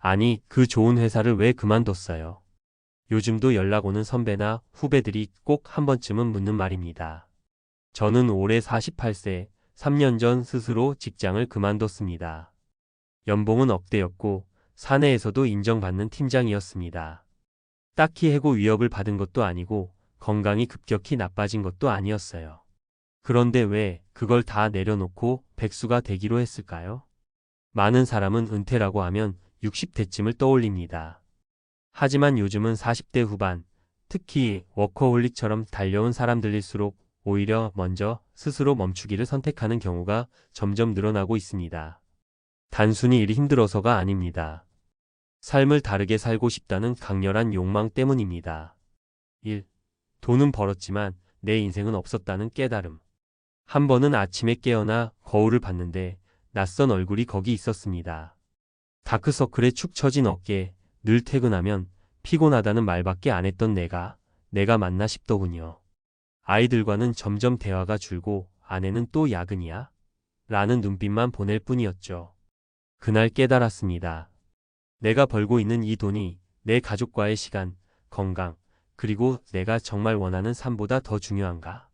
아니, 그 좋은 회사를 왜 그만뒀어요? 요즘도 연락 오는 선배나 후배들이 꼭 한 번쯤은 묻는 말입니다. 저는 올해 48세, 3년 전 스스로 직장을 그만뒀습니다. 연봉은 억대였고 사내에서도 인정받는 팀장이었습니다. 딱히 해고 위협을 받은 것도 아니고 건강이 급격히 나빠진 것도 아니었어요. 그런데 왜 그걸 다 내려놓고 백수가 되기로 했을까요? 많은 사람은 은퇴라고 하면 60대쯤을 떠올립니다. 하지만 요즘은 40대 후반, 특히 워커홀릭처럼 달려온 사람들일수록 오히려 먼저 스스로 멈추기를 선택하는 경우가 점점 늘어나고 있습니다. 단순히 일이 힘들어서가 아닙니다. 삶을 다르게 살고 싶다는 강렬한 욕망 때문입니다. 1. 돈은 벌었지만 내 인생은 없었다는 깨달음. 한 번은 아침에 깨어나 거울을 봤는데 낯선 얼굴이 거기 있었습니다. 다크서클에 축 처진 어깨, 늘 퇴근하면 피곤하다는 말밖에 안 했던 내가 맞나 싶더군요. 아이들과는 점점 대화가 줄고 아내는 또 야근이야? 라는 눈빛만 보낼 뿐이었죠. 그날 깨달았습니다. 내가 벌고 있는 이 돈이 내 가족과의 시간, 건강, 그리고 내가 정말 원하는 삶보다 더 중요한가?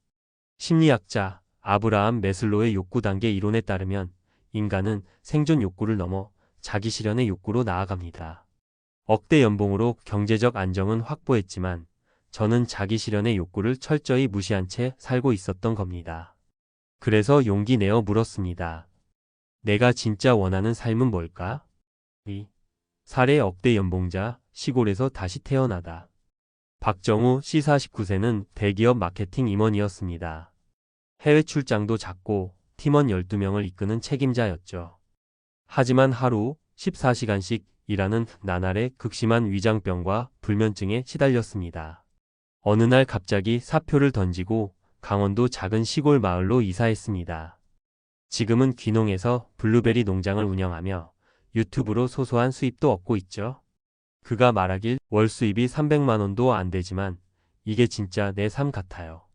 심리학자 아브라함 매슬로의 욕구 단계 이론에 따르면 인간은 생존 욕구를 넘어 자기 실현의 욕구로 나아갑니다. 억대 연봉으로 경제적 안정은 확보했지만 저는 자기 실현의 욕구를 철저히 무시한 채 살고 있었던 겁니다. 그래서 용기 내어 물었습니다. 내가 진짜 원하는 삶은 뭘까? 2. 사례 억대 연봉자, 시골에서 다시 태어나다. 박정우 씨 49세는 대기업 마케팅 임원이었습니다. 해외 출장도 잦고 팀원 12명을 이끄는 책임자였죠. 하지만 하루 14시간씩 일하는 나날의 극심한 위장병과 불면증에 시달렸습니다. 어느 날 갑자기 사표를 던지고 강원도 작은 시골 마을로 이사했습니다. 지금은 귀농해서 블루베리 농장을 운영하며 유튜브로 소소한 수입도 얻고 있죠. 그가 말하길 월 수입이 300만 원도 안 되지만 이게 진짜 내 삶 같아요.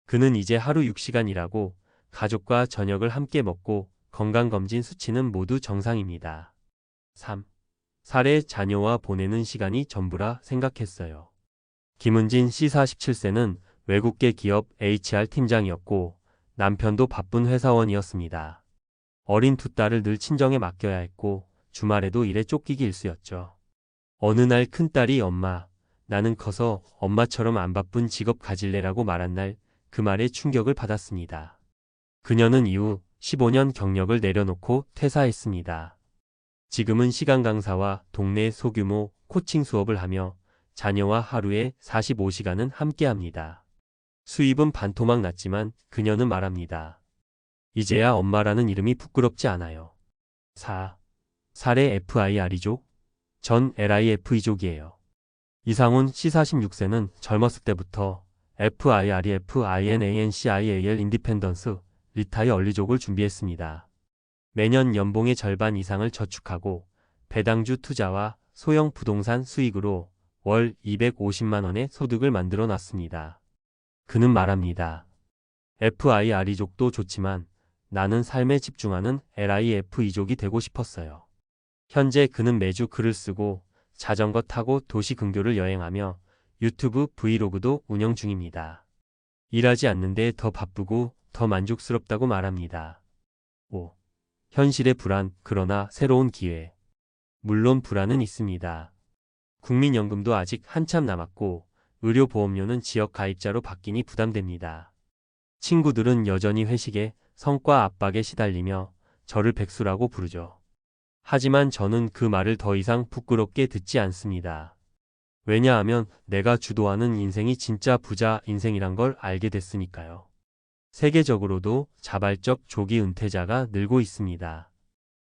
그는 이제 하루 6시간 일하고 가족과 저녁을 함께 먹고 건강검진 수치는 모두 정상입니다. 3. 사례 자녀와 보내는 시간이 전부라 생각했어요. 김은진 씨 47세는 외국계 기업 HR 팀장이었고 남편도 바쁜 회사원이었습니다. 어린 두 딸을 늘 친정에 맡겨야 했고 주말에도 일에 쫓기기 일쑤였죠. 어느 날 큰딸이 엄마, 나는 커서 엄마처럼 안 바쁜 직업 가질래라고 말한 날 그 말에 충격을 받았습니다. 그녀는 이후 15년 경력을 내려놓고 퇴사했습니다. 지금은 시간 강사와 동네 소규모 코칭 수업을 하며 자녀와 하루에 45시간은 함께합니다. 수입은 반토막 났지만 그녀는 말합니다. 이제야 엄마라는 이름이 부끄럽지 않아요. 4. 사례 FIR이족? 전 LIF이족이에요. 이상훈 씨 46세는 젊었을 때부터 FIREFINANCIAL 인디펜던스 리타이어 얼리족을 준비했습니다. 매년 연봉의 절반 이상을 저축하고 배당주 투자와 소형 부동산 수익으로 월 250만 원의 소득을 만들어 놨습니다. 그는 말합니다. FIR이족도 좋지만 나는 삶에 집중하는 LIF이족이 되고 싶었어요. 현재 그는 매주 글을 쓰고 자전거 타고 도시 근교를 여행하며 유튜브 브이로그도 운영 중입니다. 일하지 않는데 더 바쁘고 더 만족스럽다고 말합니다. 5. 현실의 불안, 그러나 새로운 기회. 물론 불안은 있습니다. 국민연금도 아직 한참 남았고 의료보험료는 지역 가입자로 바뀌니 부담됩니다. 친구들은 여전히 회식에 성과 압박에 시달리며 저를 백수라고 부르죠. 하지만 저는 그 말을 더 이상 부끄럽게 듣지 않습니다. 왜냐하면 내가 주도하는 인생이 진짜 부자 인생이란 걸 알게 됐으니까요. 세계적으로도 자발적 조기 은퇴자가 늘고 있습니다.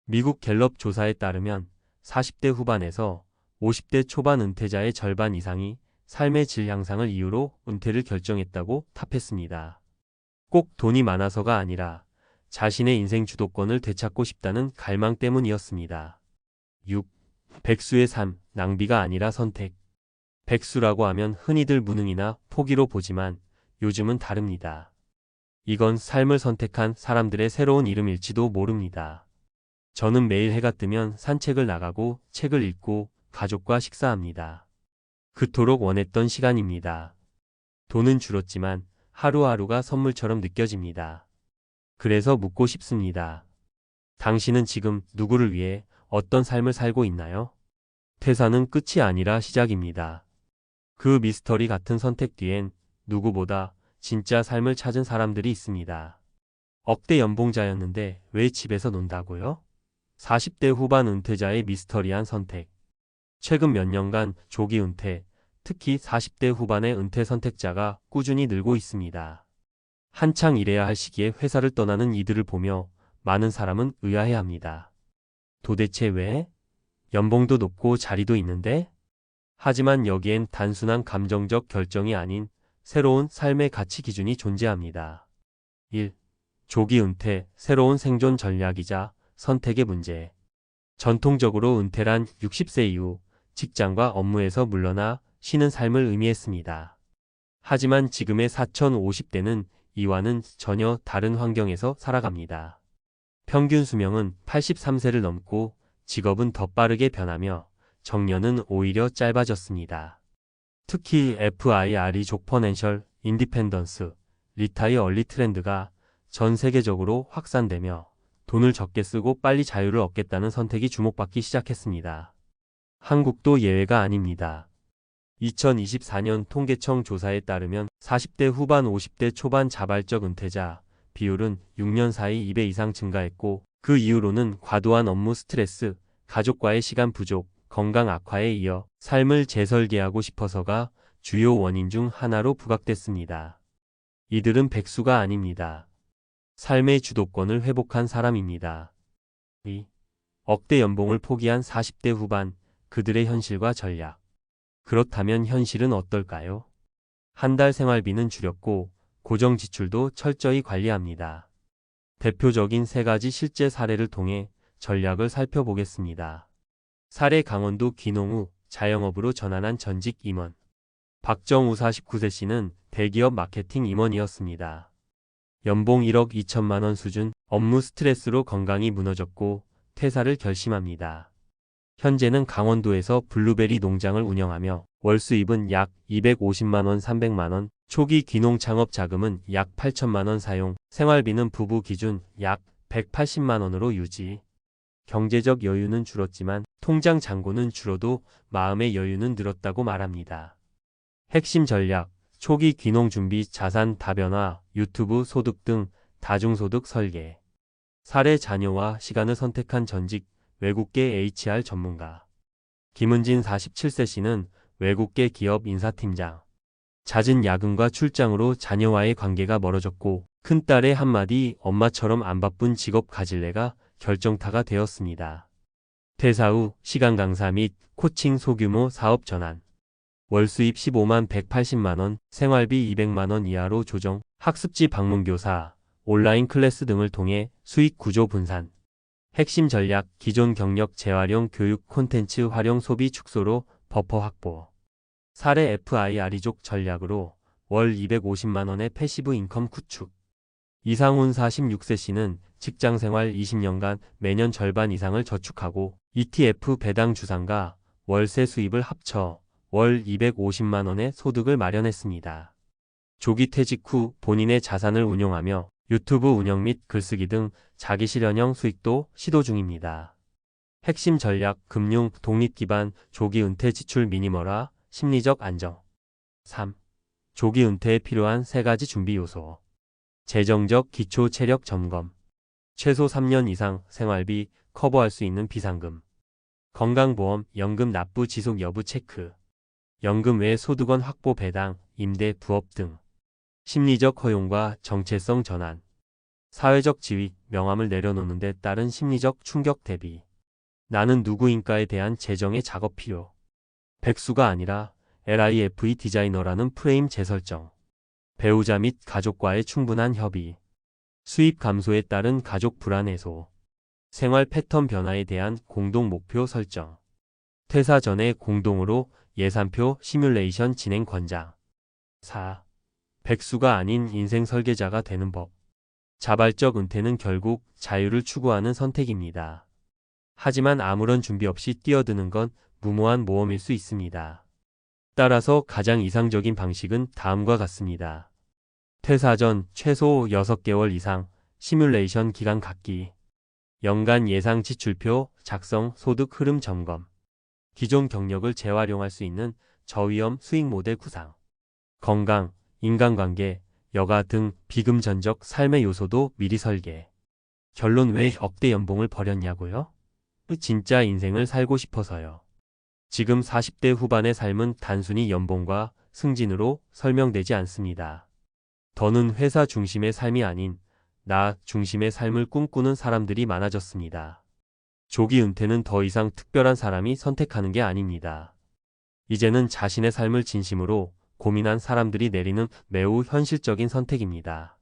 미국 갤럽 조사에 따르면 40대 후반에서 50대 초반 은퇴자의 절반 이상이 삶의 질 향상을 이유로 은퇴를 결정했다고 답했습니다. 꼭 돈이 많아서가 아니라 자신의 인생 주도권을 되찾고 싶다는 갈망 때문이었습니다. 6. 백수의 삶, 낭비가 아니라 선택. 백수라고 하면 흔히들 무능이나 포기로 보지만 요즘은 다릅니다. 이건 삶을 선택한 사람들의 새로운 이름일지도 모릅니다. 저는 매일 해가 뜨면 산책을 나가고 책을 읽고 가족과 식사합니다. 그토록 원했던 시간입니다. 돈은 줄었지만 하루하루가 선물처럼 느껴집니다. 그래서 묻고 싶습니다. 당신은 지금 누구를 위해 어떤 삶을 살고 있나요? 퇴사는 끝이 아니라 시작입니다. 그 미스터리 같은 선택 뒤엔 누구보다 진짜 삶을 찾은 사람들이 있습니다. 억대 연봉자였는데 왜 집에서 논다고요? 40대 후반 은퇴자의 미스터리한 선택. 최근 몇 년간 조기 은퇴, 특히 40대 후반의 은퇴 선택자가 꾸준히 늘고 있습니다. 한창 일해야 할 시기에 회사를 떠나는 이들을 보며 많은 사람은 의아해합니다. 도대체 왜? 연봉도 높고 자리도 있는데? 하지만 여기엔 단순한 감정적 결정이 아닌 새로운 삶의 가치 기준이 존재합니다. 1. 조기 은퇴, 새로운 생존 전략이자 선택의 문제. 전통적으로 은퇴란 60세 이후 직장과 업무에서 물러나 쉬는 삶을 의미했습니다. 하지만 지금의 4050대는 이와는 전혀 다른 환경에서 살아갑니다. 평균 수명은 83세를 넘고 직업은 더 빠르게 변하며 정년은 오히려 짧아졌습니다. 특히 FIRE족 퍼넨셜 인디펜던스, 리타이어 얼리 트렌드가 전 세계적으로 확산되며 돈을 적게 쓰고 빨리 자유를 얻겠다는 선택이 주목받기 시작했습니다. 한국도 예외가 아닙니다. 2024년 통계청 조사에 따르면 40대 후반 50대 초반 자발적 은퇴자 비율은 6년 사이 2배 이상 증가했고 그 이유로는 과도한 업무 스트레스, 가족과의 시간 부족, 건강 악화에 이어 삶을 재설계하고 싶어서가 주요 원인 중 하나로 부각됐습니다. 이들은 백수가 아닙니다. 삶의 주도권을 회복한 사람입니다. 2. 억대 연봉을 포기한 40대 후반, 그들의 현실과 전략. 그렇다면 현실은 어떨까요? 한 달 생활비는 줄였고 고정 지출도 철저히 관리합니다. 대표적인 3가지 실제 사례를 통해 전략을 살펴보겠습니다. 사례 강원도 귀농 후 자영업으로 전환한 전직 임원. 박정우 49세 씨는 대기업 마케팅 임원이었습니다. 연봉 1억 2천만 원 수준, 업무 스트레스로 건강이 무너졌고 퇴사를 결심합니다. 현재는 강원도에서 블루베리 농장을 운영하며 월 수입은 약 250만 원 300만 원, 초기 귀농 창업 자금은 약 8천만 원 사용, 생활비는 부부 기준 약 180만 원으로 유지. 경제적 여유는 줄었지만 통장 잔고는 줄어도 마음의 여유는 늘었다고 말합니다. 핵심 전략, 초기 귀농 준비, 자산 다변화, 유튜브 소득 등 다중소득 설계. 사례 자녀와 시간을 선택한 전직 외국계 HR 전문가. 김은진 47세 씨는 외국계 기업 인사팀장. 잦은 야근과 출장으로 자녀와의 관계가 멀어졌고 큰딸의 한마디 엄마처럼 안 바쁜 직업 가질래가 결정타가 되었습니다. 퇴사 후 시간 강사 및 코칭 소규모 사업 전환. 월 수입 15만 180만 원, 생활비 200만 원 이하로 조정, 학습지 방문 교사, 온라인 클래스 등을 통해 수익 구조 분산. 핵심 전략, 기존 경력 재활용 교육 콘텐츠 활용 소비 축소로 버퍼 확보. 사례 FIRE족 전략으로 월 250만 원의 패시브 인컴 구축. 이상훈 46세 씨는 직장생활 20년간 매년 절반 이상을 저축하고 ETF 배당 주상과 월세 수입을 합쳐 월 250만 원의 소득을 마련했습니다. 조기 퇴직 후 본인의 자산을 운용하며 유튜브 운영 및 글쓰기 등 자기 실현형 수익도 시도 중입니다. 핵심 전략, 금융, 독립 기반, 조기 은퇴 지출 미니멀화, 심리적 안정. 3. 조기 은퇴에 필요한 3가지 준비 요소. 재정적 기초 체력 점검. 최소 3년 이상 생활비 커버할 수 있는 비상금. 건강보험, 연금 납부 지속 여부 체크. 연금 외 소득원 확보 배당, 임대, 부업 등. 심리적 허용과 정체성 전환. 사회적 지위, 명함을 내려놓는 데 따른 심리적 충격 대비. 나는 누구인가에 대한 재정의 작업 필요. 백수가 아니라 LIFE 디자이너라는 프레임 재설정. 배우자 및 가족과의 충분한 협의. 수입 감소에 따른 가족 불안 해소. 생활 패턴 변화에 대한 공동 목표 설정. 퇴사 전에 공동으로 예산표 시뮬레이션 진행 권장. 4. 백수가 아닌 인생 설계자가 되는 법. 자발적 은퇴는 결국 자유를 추구하는 선택입니다. 하지만 아무런 준비 없이 뛰어드는 건 무모한 모험일 수 있습니다. 따라서 가장 이상적인 방식은 다음과 같습니다. 퇴사 전 최소 6개월 이상 시뮬레이션 기간 갖기. 연간 예상 지출표 작성, 소득 흐름 점검. 기존 경력을 재활용할 수 있는 저위험 수익 모델 구상. 건강, 인간관계, 여가 등 비금전적 삶의 요소도 미리 설계. 결론 왜 억대 연봉을 버렸냐고요? 진짜 인생을 살고 싶어서요. 지금 40대 후반의 삶은 단순히 연봉과 승진으로 설명되지 않습니다. 더는 회사 중심의 삶이 아닌 나 중심의 삶을 꿈꾸는 사람들이 많아졌습니다. 조기 은퇴는 더 이상 특별한 사람이 선택하는 게 아닙니다. 이제는 자신의 삶을 진심으로 고민한 사람들이 내리는 매우 현실적인 선택입니다.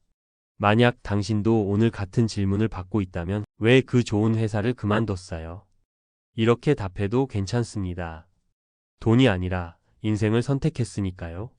만약 당신도 오늘 같은 질문을 받고 있다면 왜 그 좋은 회사를 그만뒀어요? 이렇게 답해도 괜찮습니다. 돈이 아니라 인생을 선택했으니까요.